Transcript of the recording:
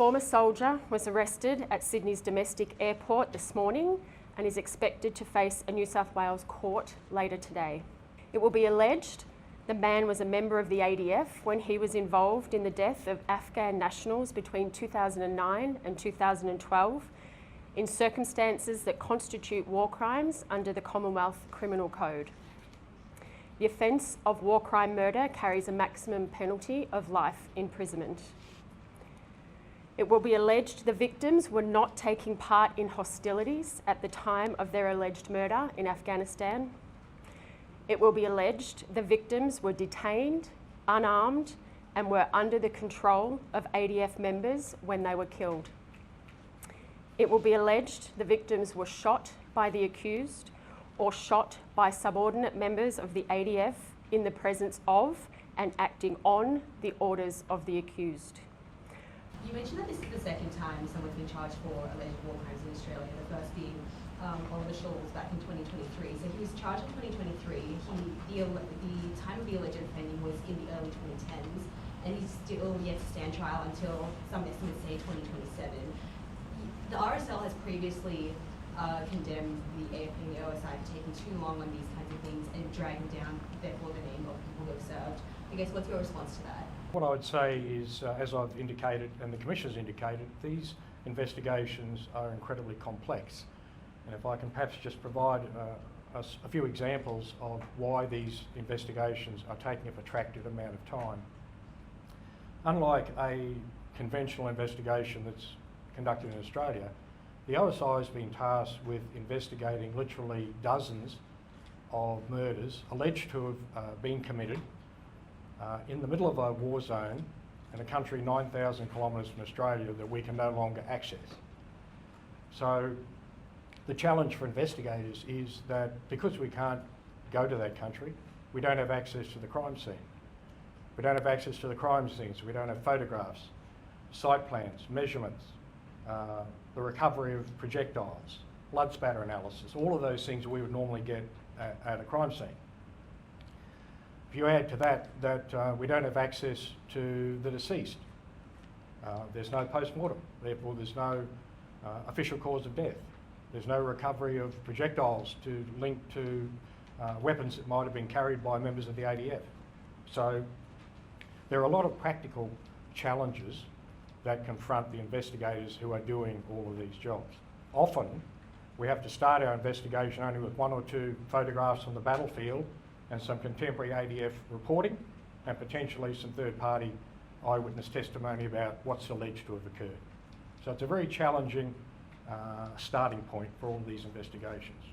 former soldier was arrested at Sydney's domestic airport this morning and is expected to face a New South Wales court later today. It will be alleged the man was a member of the ADF when he was involved in the death of Afghan nationals between 2009 and 2012 in circumstances that constitute war crimes under the Commonwealth Criminal Code. The offence of war crime murder carries a maximum penalty of life imprisonment. It will be alleged the victims were not taking part in hostilities at the time of their alleged murder in Afghanistan. It will be alleged the victims were detained, unarmed, and were under the control of ADF members when they were killed. It will be alleged the victims were shot by the accused or shot by subordinate members of the ADF in the presence of and acting on the orders of the accused. You mentioned that this is the second time someone's been charged for alleged war crimes in Australia, the first being Oliver Shawls back in 2023. So he was charged in 2023. The time of the alleged offending was in the early 2010s, and he's still yet to stand trial until some estimates say 2027. The RSL has previously condemned the AFP and the OSI for taking too long on these kinds of things and dragging down, therefore, the name of people who have served. I guess, what's your response to that? What I would say is, as I've indicated and the Commissioner's indicated, these investigations are incredibly complex. And if I can perhaps just provide a few examples of why these investigations are taking a protracted amount of time. Unlike a conventional investigation that's conducted in Australia, the OSI has been tasked with investigating literally dozens of murders alleged to have been committed in the middle of a war zone in a country 9,000 kilometres from Australia that we can no longer access. So the challenge for investigators is that because we can't go to that country, we don't have access to the crime scene. We don't have access to the crime scene, so we don't have photographs, site plans, measurements, the recovery of projectiles, blood spatter analysis, all of those things we would normally get at a crime scene. If you add to that we don't have access to the deceased, there's no post-mortem, therefore there's no official cause of death. There's no recovery of projectiles to link to weapons that might have been carried by members of the ADF. So there are a lot of practical challenges that confront the investigators who are doing all of these jobs. Often we have to start our investigation only with one or two photographs on the battlefield and some contemporary ADF reporting and potentially some third-party eyewitness testimony about what's alleged to have occurred. So it's a very challenging starting point for all of these investigations.